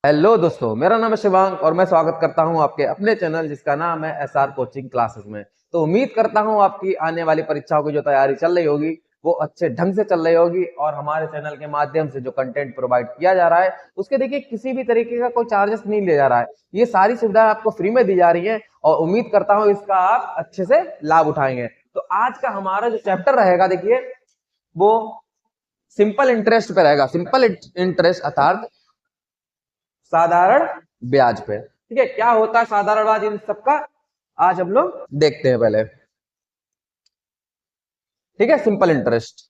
Hello दोस्तों, मेरा नाम है शिवांग और मैं स्वागत करता हूं आपके अपने चैनल जिसका नाम है एसआर कोचिंग क्लासेस में। तो उम्मीद करता हूं आपकी आने वाली परीक्षाओं की जो तैयारी चल रही होगी वो अच्छे ढंग से चल रही होगी और हमारे चैनल के माध्यम से जो कंटेंट प्रोवाइड किया जा रहा है उसके देखिए किसी भी तरीके का कोई चार्जेस नहीं लिया जा रहा है। ये सारी सुविधाएं आपको फ्री में दी जा रही है और उम्मीद करता हूँ इसका आप अच्छे से लाभ उठाएंगे। तो आज का हमारा जो चैप्टर रहेगा देखिए वो सिंपल इंटरेस्ट पे रहेगा। सिंपल इंटरेस्ट अर्थात साधारण ब्याज पे। ठीक है, क्या होता है साधारण ब्याज इन सबका आज हम लोग देखते हैं पहले। ठीक है, सिंपल इंटरेस्ट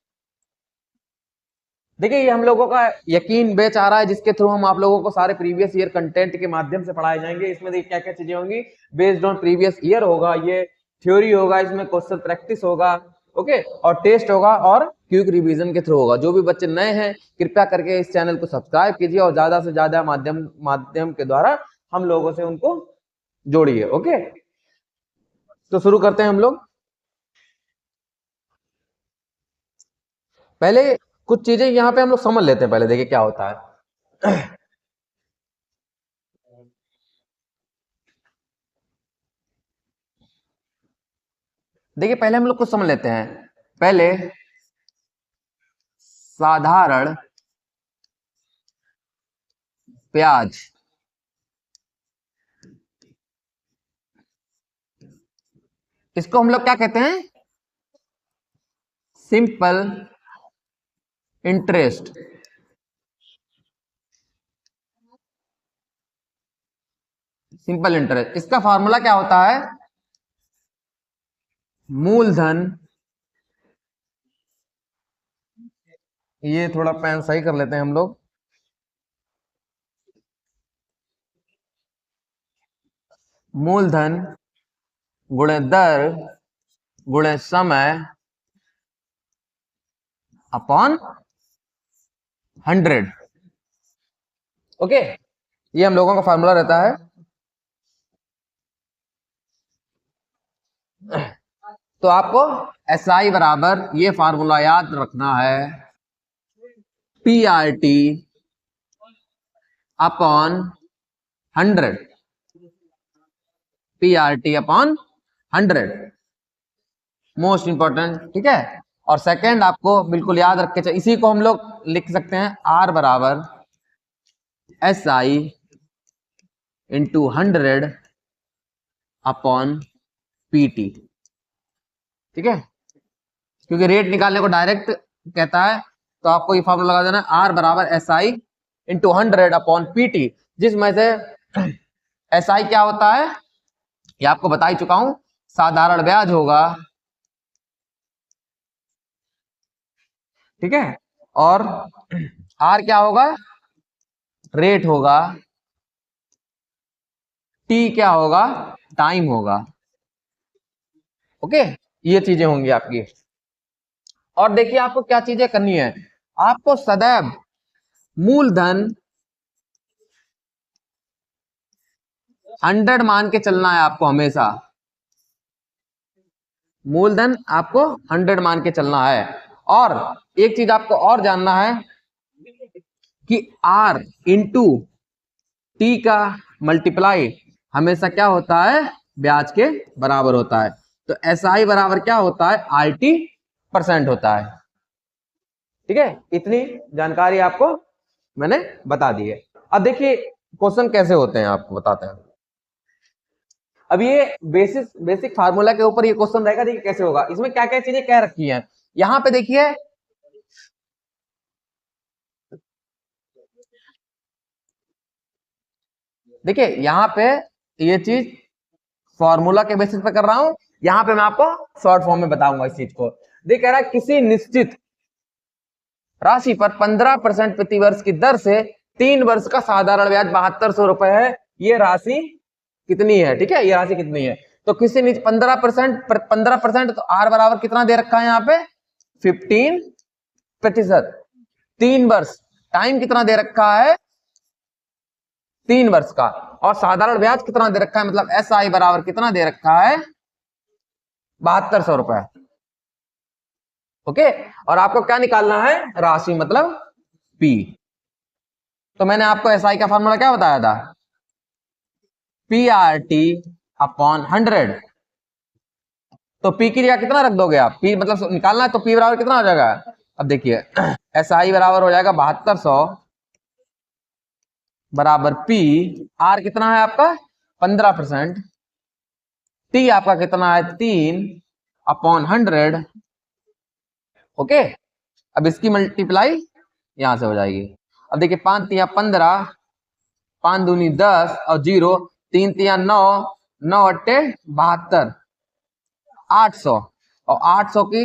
देखिए ये हम लोगों का यकीन बैच आ रहा है जिसके थ्रू हम आप लोगों को सारे प्रीवियस ईयर कंटेंट के माध्यम से पढ़ाए जाएंगे। इसमें देखिए क्या क्या चीजें होंगी, बेस्ड ऑन प्रीवियस ईयर होगा, ये थ्योरी होगा, इसमें क्वेश्चन प्रैक्टिस होगा, ओके, और टेस्ट होगा और क्विक रिवीजन के थ्रू होगा। जो भी बच्चे नए हैं कृपया करके इस चैनल को सब्सक्राइब कीजिए और ज्यादा से ज्यादा माध्यम के द्वारा हम लोगों से उनको जोड़िए। ओके, तो शुरू करते हैं हम लोग। पहले कुछ चीजें यहाँ पे हम लोग समझ लेते हैं। पहले देखिए क्या होता है। देखिए पहले हम लोग कुछ समझ लेते हैं। पहले साधारण ब्याज, इसको हम लोग क्या कहते हैं? Simple interest. सिंपल इंटरेस्ट, इसका फॉर्मूला क्या होता है? मूलधन, ये थोड़ा पेन सही कर लेते हैं हम लोग। मूलधन गुणे दर गुणे समय अपॉन 100। ओके, ये हम लोगों का फॉर्मूला रहता है। तो आपको SI बराबर ये फार्मूला याद रखना है, PRT upon 100। PRT upon 100 most important. ठीक है, और सेकंड आपको बिल्कुल याद रख के इसी को हम लोग लिख सकते हैं, R बराबर SI इंटू 100 अपॉन PT। ठीक है, क्योंकि रेट निकालने को डायरेक्ट कहता है तो आपको ये फॉर्मूला लगा देना, R बराबर SI इंटू 100 अपॉन PT, जिसमें से SI क्या होता है ये आपको बता ही चुका हूं, साधारण ब्याज होगा। ठीक है, और R क्या होगा? रेट होगा। T क्या होगा? टाइम होगा। ओके, ये चीजें होंगी आपकी। और देखिए आपको क्या चीजें करनी है, आपको सदैव मूलधन 100 मान के चलना है। आपको हमेशा मूलधन आपको 100 मान के चलना है। और एक चीज आपको और जानना है कि R इंटू T का मल्टीप्लाई हमेशा क्या होता है? ब्याज के बराबर होता है। तो SI बराबर क्या होता है? RT% होता है। ठीक है, इतनी जानकारी आपको मैंने बता दी है। अब देखिए क्वेश्चन कैसे होते हैं आपको बताते हैं। अब ये बेसिक फार्मूला के ऊपर ये क्वेश्चन रहेगा। देखिए कैसे होगा, इसमें क्या क्या चीजें कह रखी हैं। यहां पे देखिए यहां पे ये चीज फॉर्मूला के बेसिस पे कर रहा हूं। यहां पे मैं आपको शॉर्ट फॉर्म में बताऊंगा इस चीज को। देख कह रहा है किसी निश्चित राशि पर 15% प्रति वर्ष की दर से 3 वर्ष का साधारण ब्याज 7200 रुपए है। ये राशि कितनी है? ठीक है, ये राशि कितनी है? तो किसी 15% तो R बराबर कितना दे रखा है यहाँ पे? 15%। 3 वर्ष, टाइम कितना दे रखा है? 3 वर्ष का। और साधारण ब्याज कितना दे रखा है, मतलब SI बराबर कितना दे रखा है? 7200 रुपए। ओके, और आपको क्या निकालना है? राशि मतलब P। तो मैंने आपको एसआई का फॉर्मूला क्या बताया था, पी आर टी अपॉन 100। तो पी की जगह कितना रख दोगे आप, पी मतलब निकालना है तो पी बराबर कितना हो जाएगा। अब देखिए एसआई बराबर हो जाएगा 7200 बराबर पी, आर कितना है आपका 15%, टी आपका कितना है 3 अपॉन 100। ओके, अब इसकी मल्टीप्लाई यहां से हो जाएगी। अब देखिए 5 तिया 15, 5 दूनी 10 और 0, 3 तिया 9, 9 अट्टे 72, 800, और 800 की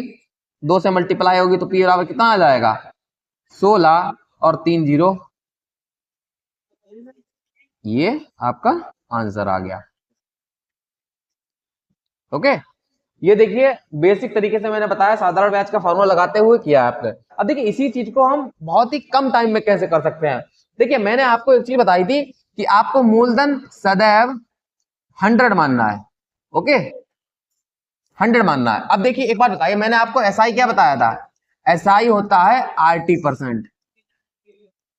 2 से मल्टीप्लाई होगी तो पी बराबर कितना आ जाएगा 16 और 3 0। ये आपका आंसर आ गया। ओके, ये देखिए बेसिक तरीके से मैंने बताया, साधारण ब्याज का फॉर्मूला लगाते हुए किया आपने। अब देखिए इसी चीज को हम बहुत ही कम टाइम में कैसे कर सकते हैं। देखिए मैंने आपको एक चीज बताई थी कि आपको मूलधन सदैव 100 मानना है। ओके, 100 मानना है। अब देखिए एक बात बताइए, मैंने आपको एसआई क्या बताया था, एसआई होता है RT%,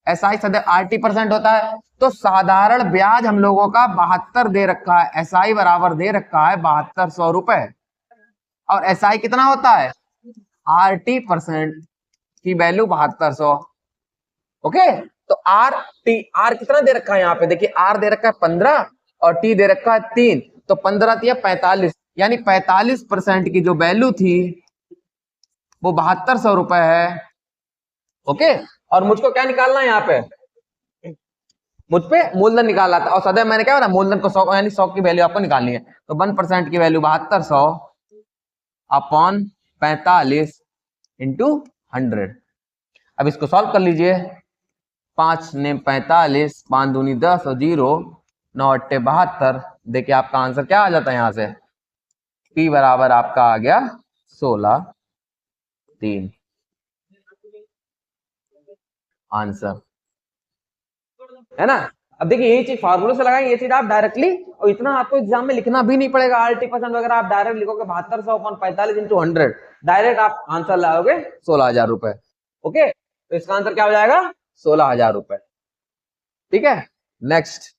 एसआई सदैव RT% होता है। तो साधारण ब्याज हम लोगों का 72 दे रखा है, एसआई बराबर दे रखा है 7200 रुपए, और एसआई कितना होता है RT% की वैल्यू 7200। ओके, तो आर कितना दे रखा है यहाँ पे, देखिए आर दे रखा है 15 और टी दे रखा है 3, तो 15 तिया 45, यानी 45% की जो वैल्यू थी वो 7200 रुपए है। ओके, और मुझको क्या निकालना है यहाँ पे, मुझ पे मूलधन निकाला था, और सदैव मैंने क्या बोला मूलधन को 100 यानी 100 की वैल्यू आपको निकालनी है। तो 1% की वैल्यू 7200 अपॉन 45 इंटू 100। अब इसको सॉल्व कर लीजिए, 5 ने 45, 5 दूनी 10 और 0, 9 अट्टे 72। देखिए आपका आंसर क्या आ जाता है यहाँ से, P बराबर आपका आ गया 16 3 आंसर, है ना। अब देखिए यही चीज फार्मूले से लगाएंगे, ये चीज आप डायरेक्टली, और इतना आपको एग्जाम में लिखना भी नहीं पड़ेगा, RT% वगैरह आप डायरेक्ट लिखोगे 7200 अपॉन 45 इंटू 100, डायरेक्ट आप आंसर लाओगे 16,000 रुपए। ओके, तो इसका आंसर क्या हो जाएगा 16,000 रुपए। ठीक है, नेक्स्ट।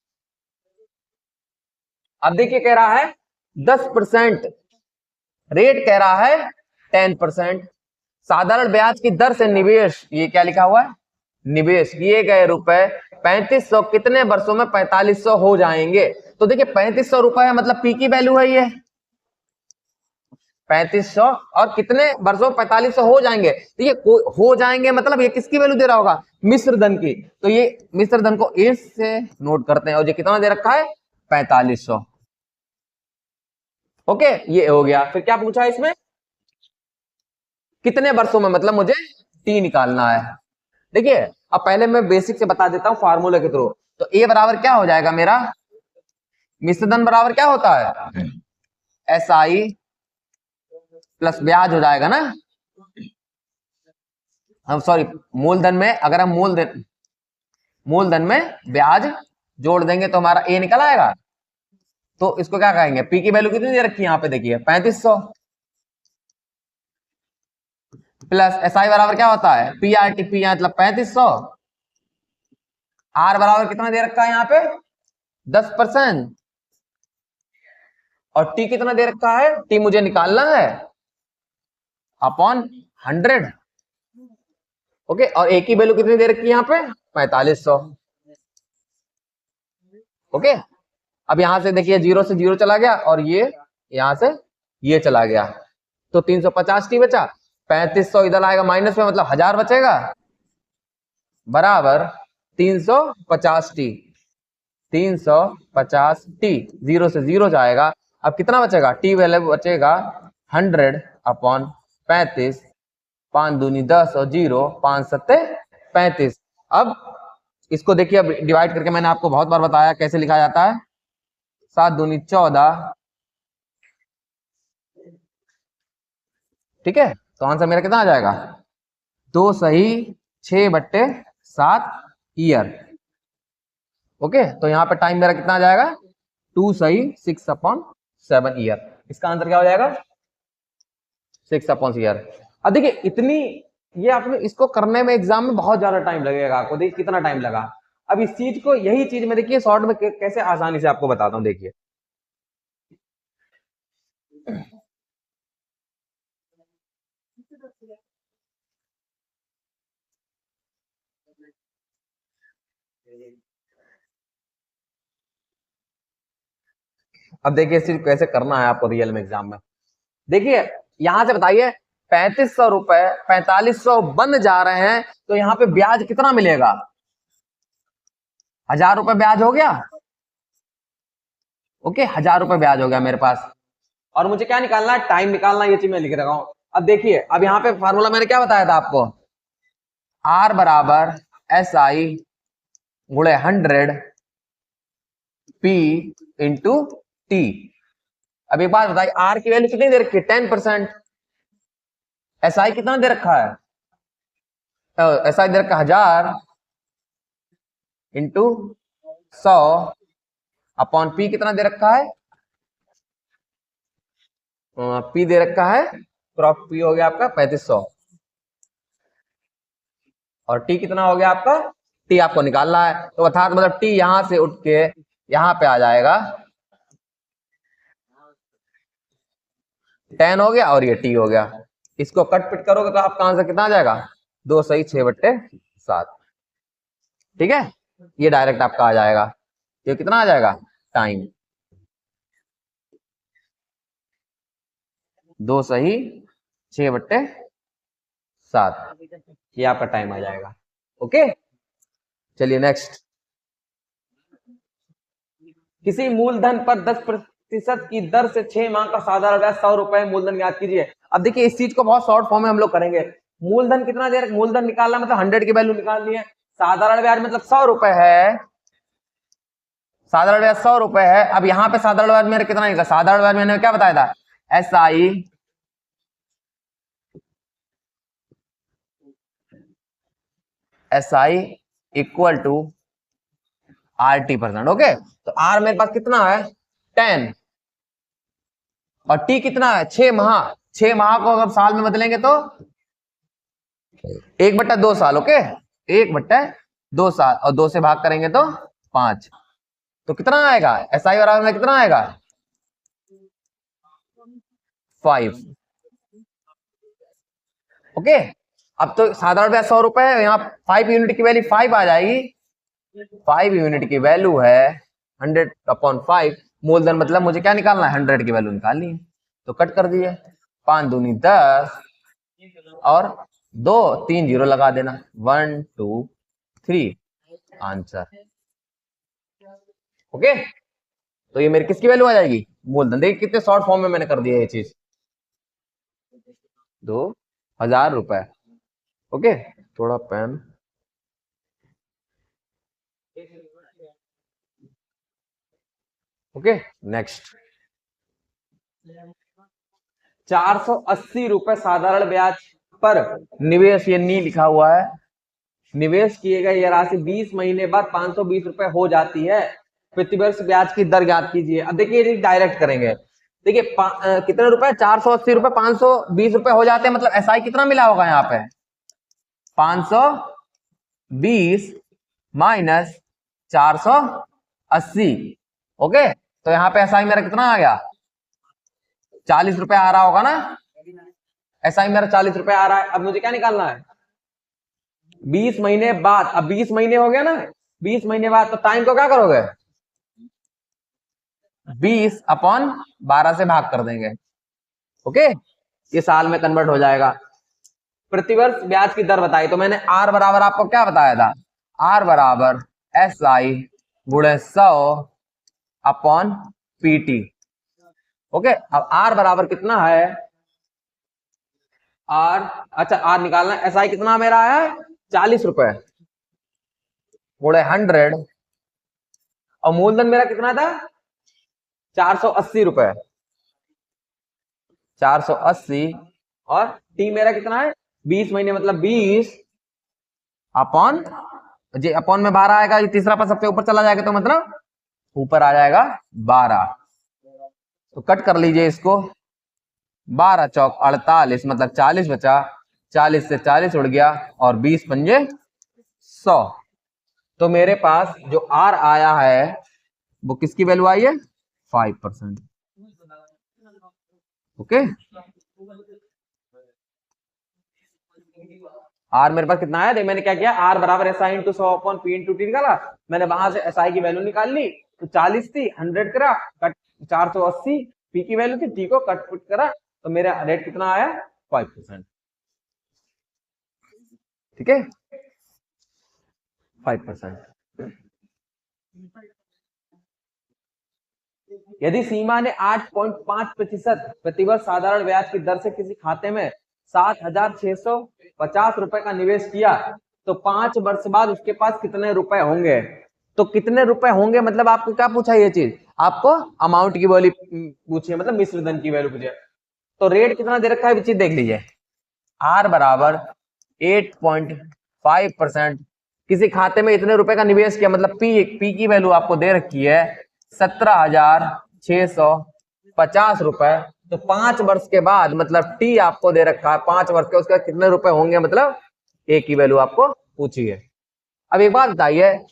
अब देखिए कह रहा है 10%, रेट कह रहा है 10%, साधारण ब्याज की दर से निवेश, ये क्या लिखा हुआ है, निवेश किए गए रुपए 3500 कितने वर्षों में 4500 हो जाएंगे। तो देखिए 3500 रुपए है, मतलब पी की वैल्यू है ये 3500, और कितने वर्षों में 4500 हो जाएंगे। तो ये हो जाएंगे मतलब ये किसकी वैल्यू दे रहा होगा, मिश्र धन की। तो ये मिश्र धन को ए से नोट करते हैं, और ये कितना दे रखा है 4500। ओके, ये हो गया। फिर क्या पूछा इसमें, कितने वर्षों में, मतलब मुझे टी निकालना है। देखिए अब पहले मैं बेसिक से बता देता हूं फार्मूले के थ्रू। तो ए बराबर क्या हो जाएगा मेरा, मिश्र धन बराबर क्या होता है एसआई प्लस ब्याज हो जाएगा ना। हम सॉरी, मूलधन में अगर हम मूलधन में ब्याज जोड़ देंगे तो हमारा ए निकल आएगा। तो इसको क्या कहेंगे, पी की वैल्यू कितनी दे रखी है यहाँ पे देखिए 3500, प्लस एसआई बराबर क्या होता है पी आर टी, पी मतलब 3500, आर बराबर कितना दे रखा है यहाँ पे 10%, और टी कितना दे रखा है, टी मुझे निकालना है अपॉन 100। ओके, और ए की वैल्यू कितनी दे रखी है यहाँ पे 4500। ओके, अब यहां से देखिए 0 से 0 चला गया, और ये यहां से ये चला गया, तो 350 टी बचा, 3500 इधर आएगा माइनस में, मतलब 1000 बचेगा, बराबर 350 टी, 350 टी, 0 से 0 जाएगा। अब कितना बचेगा, टी वैल्यू बचेगा 100 अपॉन 35, 5 दूनी 10 और 0, 5 सत्ते 35। अब इसको देखिए, अब डिवाइड करके मैंने आपको बहुत बार बताया कैसे लिखा जाता है, 7 दूनी 14, ठीक है। तो आंसर मेरा कितना आ जाएगा 2 सही 6/7 ईयर। ओके, तो यहाँ पे टाइम मेरा कितना आ जाएगा 2 सही 6/7 ईयर। इसका आंसर क्या हो जाएगा 6/7 ईयर। अब देखिए इतनी, ये आपने इसको करने में एग्जाम में बहुत ज्यादा टाइम लगेगा आपको, देखिए कितना टाइम लगा। अब इस चीज को, यही चीज में देखिए शॉर्ट में कैसे आसानी से आपको बताता हूं, देखिए। अब देखिए इस चीज कैसे करना है आपको रियल में एग्जाम में। देखिए यहां से बताइए 3500 रुपए 4500 बन जा रहे हैं, तो यहाँ पे ब्याज कितना मिलेगा? 1000 रुपए ब्याज हो गया। ओके, 1000 रुपए ब्याज हो गया मेरे पास। और मुझे क्या निकालना है? टाइम निकालना है। ये चीज मैं लिख रहा हूं। अब देखिए, अब यहाँ पे फार्मूला मैंने क्या बताया था आपको? R बराबर SI गुणे 100 P इंटू T। अब एक बात बताइए, R की वैल्यू कितनी दे रखी है? 10%। SI कितना दे रखा है? SI दे रखा 1000 इंटू 100 अपॉन P कितना दे रखा है? P दे रखा है, क्रॉप P हो गया आपका 3500, और T कितना हो गया आपका? T आपको निकालना है। तो अर्थात मतलब T यहां से उठ के यहां पे आ जाएगा, 10 हो गया और ये T हो गया। इसको कट पिट करोगे तो आपका आंसर कितना आ जाएगा? 2 सही 6/7। ठीक है, ये डायरेक्ट आपका आ जाएगा। ये कितना आ जाएगा? टाइम 2 सही 6/7, ये आपका टाइम आ जाएगा। ओके, चलिए नेक्स्ट। किसी मूलधन पर 10% की दर से 6 माह का साधारण ब्याज 100 रुपए मूलधन ज्ञात कीजिए। अब देखिए इस चीज को बहुत शॉर्ट फॉर्म में हम लोग करेंगे। मूलधन कितना दे रहे? मूलधन निकालना मतलब 100 की वैल्यू निकालनी है। साधारण ब्याज मतलब 100 रुपए है। साधारण ब्याज 100 रुपए है। अब यहाँ पे साधारण ब्याज मेरे कितना है? साधारण ब्याज मैंने क्या बताया था? SI equal to RT%। Okay, तो R मेरे पास कितना है? 10, और T कितना है? 6 माह। 6 माह को अगर साल में बदलेंगे तो 1/2 साल। ओके, 1/2 साल, और 2 से भाग करेंगे तो 5। तो कितना आएगा? SI बराबर में कितना आएगा? 5। ओके, अब तो साधारण ब्याज 100 रुपए है, यहाँ 5 यूनिट की वैल्यू 5 आ जाएगी। 5 यूनिट की वैल्यू है 100/5। मूलधन मतलब मुझे क्या निकालना है? 100 की वैल्यू निकालनी है। तो कट कर दिए, 5 दूनी 10 और 2 3 0 लगा देना, 1 2 3 आंसर। ओके, तो ये मेरी किसकी वैल्यू आ जाएगी? मूलधन। देखिए कितने शॉर्ट फॉर्म में मैंने कर दिया ये चीज। 2000 रुपए। ओके, थोड़ा पेन। Okay, next. 480 रुपए साधारण ब्याज पर निवेश, ये नी लिखा हुआ है, निवेश किए गए यह राशि 20 महीने बाद 520 रुपए हो जाती है। प्रतिवर्ष ब्याज की दर ज्ञात कीजिए। अब देखिए डायरेक्ट करेंगे। देखिए कितने रुपए? 480 रुपए 520 रुपए हो जाते हैं, मतलब SI कितना मिला होगा यहाँ पे? 520 माइनस 480। ओके, तो यहाँ पे SI मेरा कितना आ गया? 40 रुपए आ रहा होगा ना? SI मेरा 40 रुपए आ रहा है। अब मुझे क्या निकालना है? 20 महीने बाद। अब 20 महीने हो गया ना, 20 महीने बाद, तो टाइम को क्या करोगे? 20/12 से भाग कर देंगे। ओके, ये साल में कन्वर्ट हो जाएगा। प्रतिवर्ष ब्याज की दर बताई, तो मैंने R बराबर आपको क्या बताया था? R बराबर SI गुणे 100/PT। ओके, अब R बराबर कितना है? R, अच्छा R निकालना है। SI कितना मेरा है? 40 रुपए गुणे 100, और मूलधन मेरा कितना था? 480 रुपए। 480, और T मेरा कितना है? 20 महीने, मतलब 20 अपॉन, जी अपॉन में 12 आएगा, ये तीसरा पर सबसे ऊपर चला जाएगा, तो मतलब ऊपर आ जाएगा 12। तो कट कर लीजिए इसको, 12 चौक 48, मतलब 40 बचा, 40 से 40 उड़ गया, और 20 पंजे 100। तो मेरे पास जो आर आया है वो किसकी वैल्यू आई है? 5%। ओके, आर मेरे पास कितना आया? देख मैंने क्या किया, आर बराबर एस आई इंटू 100/p/t निकाला। मैंने वहां से एस आई की वैल्यू निकाल ली, तो 40 थी, 100 करा, कट 480 पी की वैल्यू थी, टी को कट पुट करा, तो मेरा रेट कितना आया? 5%। ठीक है, 5%। यदि सीमा ने 8.5% प्रतिवर्ष साधारण ब्याज की दर से किसी खाते में 7,650 रुपए का निवेश किया, तो 5 वर्ष बाद उसके पास कितने रुपए होंगे? तो कितने रुपए होंगे मतलब आपको क्या पूछा? ये चीज आपको अमाउंट की वैल्यू पूछी है, मतलब मिश्र धन की वैल्यू पूछी है। तो रेट कितना दे रखा है, चीज देख लीजिए। आर बराबर 8.5%, किसी खाते में इतने रुपए का निवेश किया, मतलब पी की वैल्यू आपको दे रखी है 17,650 रुपए। तो 5 वर्ष के बाद, मतलब टी आपको दे रखा है 5 वर्ष के, उसके कितने रुपए होंगे, मतलब ए की वैल्यू आपको पूछी है। अब एक बात बताइए,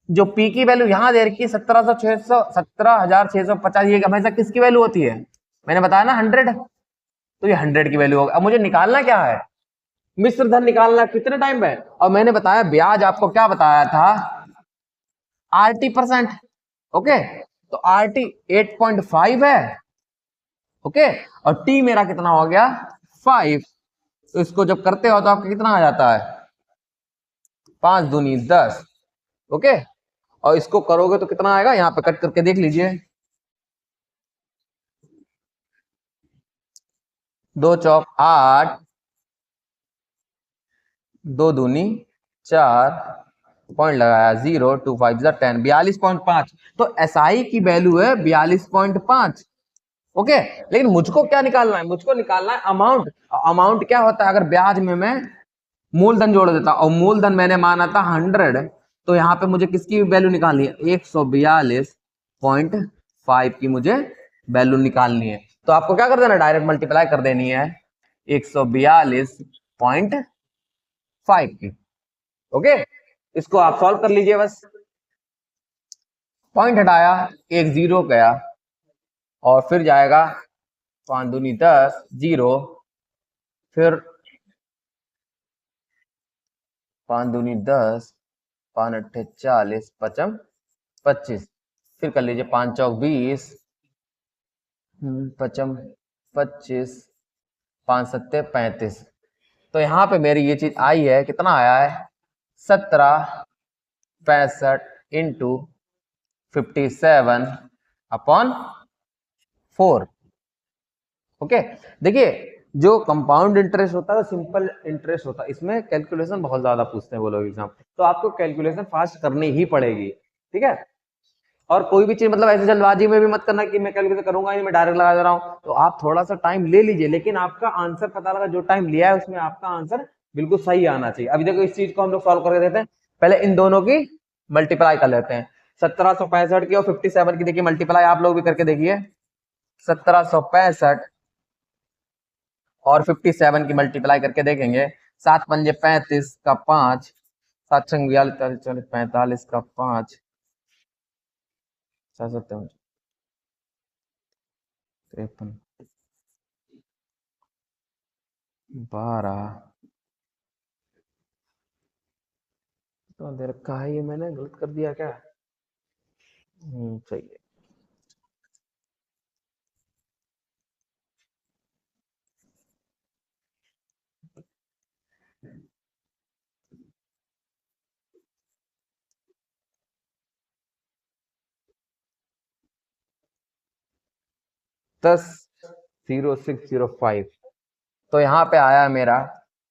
जो पी की वैल्यू यहां दे रखी है 17,650, ये हमेशा किसकी वैल्यू होती है? मैंने बताया ना 100, तो ये 100 की वैल्यू होगा। अब मुझे निकालना क्या है? मिश्र धन निकालना। कितने टाइम में? और मैंने बताया ब्याज आपको क्या बताया था? RT%। ओके, तो RT 8.5 है। ओके, और T मेरा कितना हो गया? 5। तो इसको जब करते हो तो आपका कितना आ जाता है? 5 दूनी 10। ओके, और इसको करोगे तो कितना आएगा? यहाँ पे कट करके देख लीजिए, 2 चौक 8, 2 दूनी 4, पॉइंट लगाया 0, 2 5 10, 42.5। तो एसआई की वैल्यू है 42.5। ओके, लेकिन मुझको क्या निकालना है? मुझको निकालना है अमाउंट। अमाउंट क्या होता है? अगर ब्याज में मैं मूलधन जोड़ देता, और मूलधन मैंने माना था 100, तो यहाँ पे मुझे किसकी वैल्यू निकालनी है? 142.5 की मुझे वैल्यू निकालनी है। तो आपको क्या कर देना? डायरेक्ट मल्टीप्लाई कर देनी है 142.5 की। ओके, इसको आप सॉल्व कर लीजिए बस। पॉइंट हटाया, एक 0 गया, और फिर जाएगा 5 दूनी 10, 0, फिर 5 दूनी 10, 5 अट्ठे 40, 5 25, फिर कर लीजिए 5 चौक 20, 5 25, 5 सत्ते 35। तो यहाँ पे मेरी ये चीज आई है, कितना आया है? 1765 इंटू 57/4। ओके, देखिए जो कंपाउंड इंटरेस्ट होता है वो सिंपल इंटरेस्ट होता है, इसमें कैलकुलेशन बहुत ज्यादा पूछते हैं वो लोग एग्जाम, तो आपको कैलकुलेशन फास्ट करनी ही पड़ेगी। ठीक है, और कोई भी चीज मतलब ऐसे जल्दबाजी में भी मत करना कि मैं कैलकुलेशन करूंगा ही, मैं डायरेक्ट लगा दे रहा हूं। तो आप थोड़ा सा टाइम ले लीजिए, लेकिन आपका आंसर पता लगा, जो टाइम लिया है उसमें आपका आंसर बिल्कुल सही आना चाहिए। अभी देखो इस चीज को हम लोग सॉल्व करके देते हैं। पहले इन दोनों की मल्टीप्लाई कर लेते हैं, 1765 की और 57 की। देखिए मल्टीप्लाई आप लोग भी करके देखिए, 1765 और 57 की मल्टीप्लाई करके देखेंगे। 7 पंजे 35 का 5, 7 छंग 42, 45 का 5, 7 सत्ते 53, 12। तो दे रखा है, ये मैंने गलत कर दिया क्या? सही है। दस 0605। तो यहाँ पे आया मेरा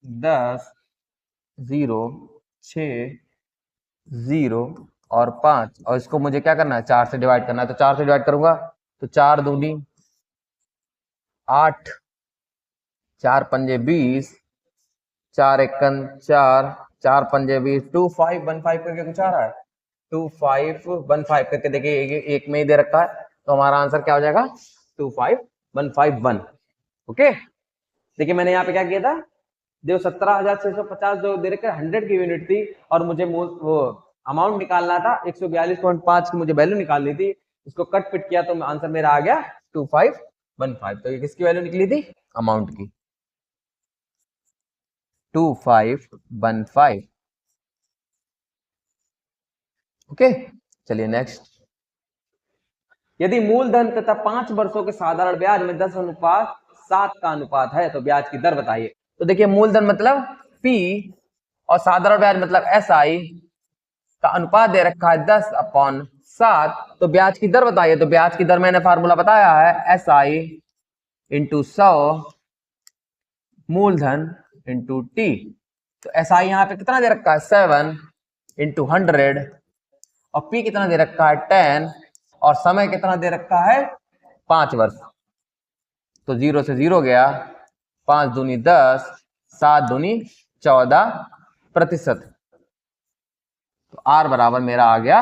10,0,6,0 और 5, और इसको मुझे क्या करना है? 4 से डिवाइड करना है। तो 4 से डिवाइड करूंगा तो 4 दूनी 8, 4 पंजे 20, 4 एकन 4, 4 पंजे 20, 2515 करके कुछ आ रहा है, 2515 करके। देखिए एक में ही दे रखा है, तो हमारा आंसर क्या हो जाएगा? 25151। ओके, देखिए मैंने यहाँ पे क्या किया था, जो 17,650 जो दे रखा 100 की यूनिट थी, और मुझे वो अमाउंट निकालना था 142.5 की मुझे वैल्यू निकालनी थी, इसको कट पिट किया तो आंसर मेरा आ गया 2515। तो ये किसकी वैल्यू निकली थी? अमाउंट की, 2515। ओके, चलिए नेक्स्ट। यदि मूलधन तथा 5 वर्षों के साधारण ब्याज में 10:7 का अनुपात है तो ब्याज की दर बताइए। तो देखिए मूलधन मतलब P और साधारण ब्याज मतलब SI का अनुपात दे रखा है 10/7, तो ब्याज की दर बताइए। तो ब्याज की दर मैंने फार्मूला बताया है SI इंटू 100 मूलधन इंटू T। तो SI यहाँ पे कितना दे रखा है 7 इंटू 100 और P कितना दे रखा है 10 और समय कितना दे रखा है 5 वर्ष। तो 0 से 0 गया, 5 दूनी 10, 7 दूनी 14%। तो R बराबर मेरा आ गया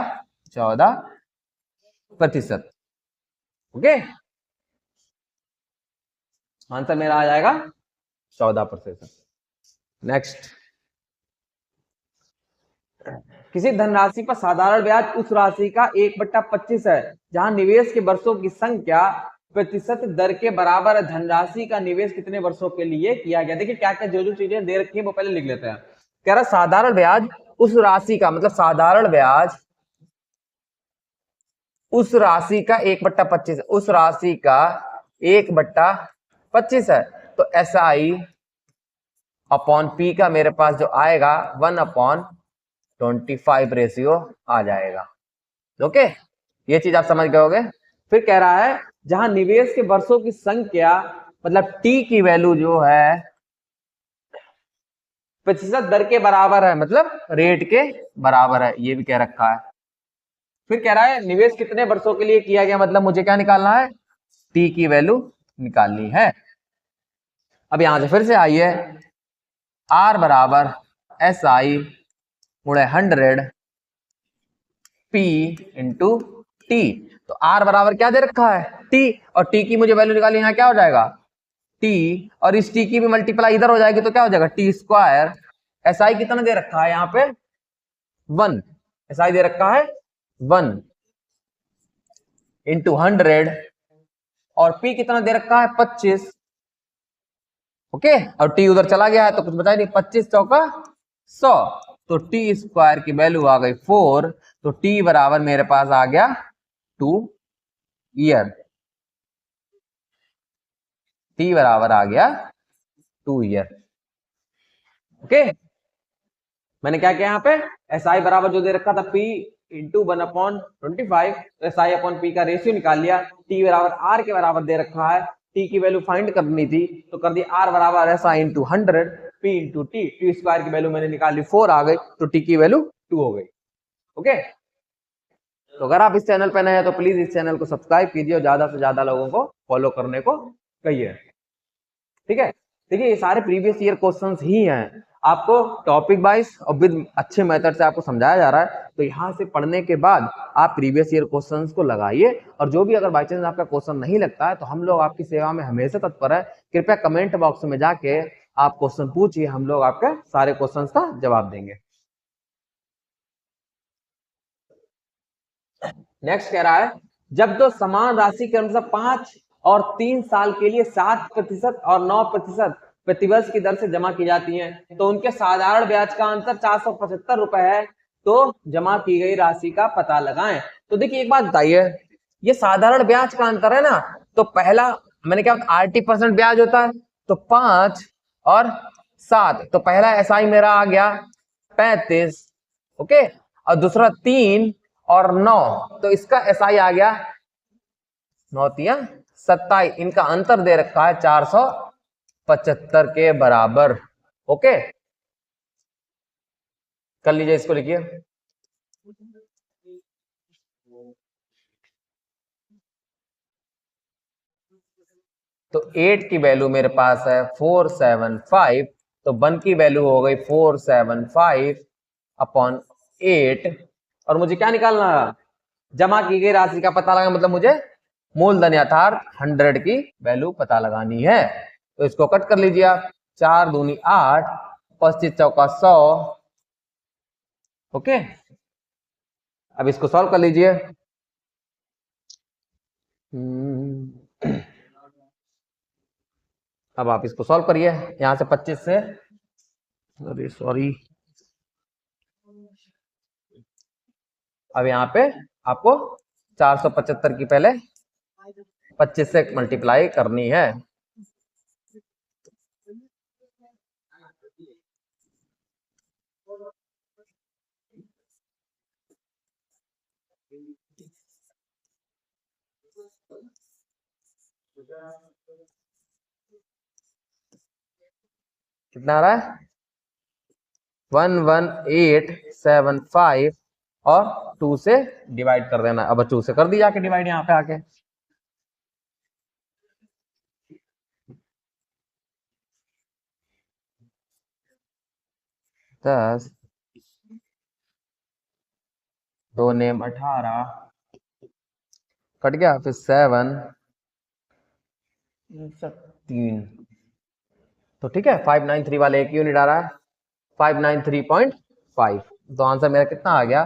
14%। ओके, आंसर मेरा आ जाएगा 14%। नेक्स्ट, किसी धनराशि पर साधारण ब्याज उस राशि का 1/25 है जहां निवेश के वर्षों की संख्या प्रतिशत दर के बराबर है। धनराशि का निवेश कितने वर्षों के लिए किया गया? देखिए क्या क्या जो चीजें दे रखी है वो पहले लिख लेते हैं। कह रहा साधारण ब्याज उस राशि का, मतलब साधारण ब्याज उस राशि का 1/25, उस राशि का 1/25 है। तो SI अपॉन P का मेरे पास जो आएगा 1/25 रेशियो आ जाएगा। ओके, ये चीज आप समझ गए होगे। फिर कह रहा है जहां निवेश के वर्षों की संख्या मतलब T की वैल्यू जो है प्रतिशत दर के बराबर है, मतलब रेट के बराबर है, ये भी कह रखा है। फिर कह रहा है निवेश कितने वर्षों के लिए किया गया, मतलब मुझे क्या निकालना है? T की वैल्यू निकालनी है। अब यहां से फिर से आइए, R बराबर SI गुणे 100 P इंटू T। तो R बराबर क्या दे रखा है? T, और T की मुझे वैल्यू निकाली, यहाँ क्या हो जाएगा T, और इस T की भी मल्टीप्लाई इधर हो जाएगी तो क्या हो जाएगा T²। SI कितना दे रखा है यहाँ पे 1, SI दे रखा है 1 इंटू 100 और P कितना दे रखा है 25। ओके, और T उधर चला गया है तो कुछ बचा नहीं, 25 चौका 100, तो T² की वैल्यू आ गई 4। तो T बराबर मेरे पास आ गया 2 ईयर। T बराबर आ गया 2 ईयर। ओके, मैंने क्या किया यहाँ पे SI बराबर जो दे रखा था P इंटू 1/25, तो SI अपॉन P का रेशियो निकाल लिया। T बराबर R के बराबर दे रखा है, T की वैल्यू फाइंड करनी थी तो कर दी R बराबर SI into 100 P into T² की वैल्यू मैंने निकाल ली 4 आ गई, तो T की वैल्यू 2 हो गई। ओके, तो अगर आप इस चैनल पर नए हैं तो प्लीज इस चैनल को सब्सक्राइब कीजिए और ज्यादा से ज्यादा लोगों को फॉलो करने को कहिए। ठीक है, देखिए ये सारे प्रीवियस ईयर क्वेश्चंस ही हैं, आपको टॉपिक वाइज और विद अच्छे मेथड से आपको समझाया जा रहा है। तो यहाँ से पढ़ने के बाद आप प्रीवियस ईयर क्वेश्चंस को लगाइए, और जो भी अगर बाई चांस आपका क्वेश्चन नहीं लगता है तो हम लोग आपकी सेवा में हमेशा तत्पर है। कृपया कमेंट बॉक्स में जाके आप क्वेश्चन पूछिए, हम लोग आपके सारे क्वेश्चंस का जवाब देंगे। नेक्स्ट कह रहा है जब दो समान राशि के अनुसार 5 और 3 साल के लिए 7% और 9% प्रतिवर्ष की दर से जमा की जाती हैं तो उनके साधारण ब्याज का अंतर 475 रुपए है, तो जमा की गई राशि का पता लगाएं। तो देखिए एक बात बताइए, ये साधारण ब्याज का अंतर है ना, तो पहला मैंने क्या RT% ब्याज होता है, तो 5 और 7, तो पहला SI मेरा आ गया 35। ओके, और दूसरा 3 और 9, तो इसका SI आ गया 9 तिया 27, इनका अंतर दे रखा है 475 के बराबर। ओके, कर लीजिए, इसको लिखिए। तो 8 की वैल्यू मेरे पास है 475, तो 1 की वैल्यू हो गई 475 अपॉन 8, और मुझे क्या निकालना है? जमा की गई राशि का पता लगा, मतलब मुझे मूलधन यथार्थ 100 की वैल्यू पता लगानी है। तो इसको कट कर लीजिए आप, 4 दूनी 8, 25 चौका 100। ओके, अब इसको सॉल्व कर लीजिए। अब आप इसको सॉल्व करिए। यहां से 25 से, अरे सॉरी, अब यहाँ पे आपको 475 की पहले 25 से मल्टीप्लाई करनी है। कितना आ रहा है? 11875 और 2 से डिवाइड कर देना। अब 2 से कर दी जाके डिवाइड यहाँ पे आके। दस, 2 नेम 18 कट गया, फिर 7 3, तो ठीक है 593 वाले एक यूनिट आ रहा है 593.5। तो आंसर मेरा कितना आ गया?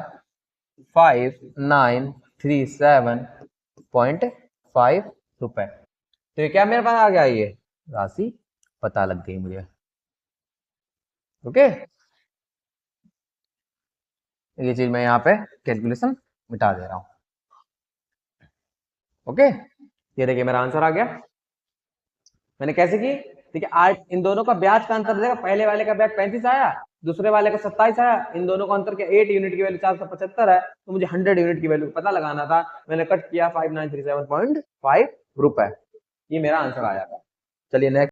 5937.5 रुपए। तो ये क्या मेरे पास आ गया? ये राशि पता लग गई मुझे। ओके, ये चीज मैं यहाँ पे कैलकुलेशन मिटा दे रहा हूं। ओके, ये देखिए मेरा आंसर आ गया। मैंने कैसे की? देखिए आज इन दोनों का ब्याज का अंतर देखा, पहले वाले का ब्याज 35 आया, दूसरे वाले का 27 आया। इन दोनों का अंतर क्या? 8 यूनिट की वैल्यू 475 है, तो मुझे 100 यूनिट की वैल्यू पता लगाना था। मैंने कट किया 5937.5 रुपए। ये मेरा आंसर आया था। चलिए नेक्स्ट।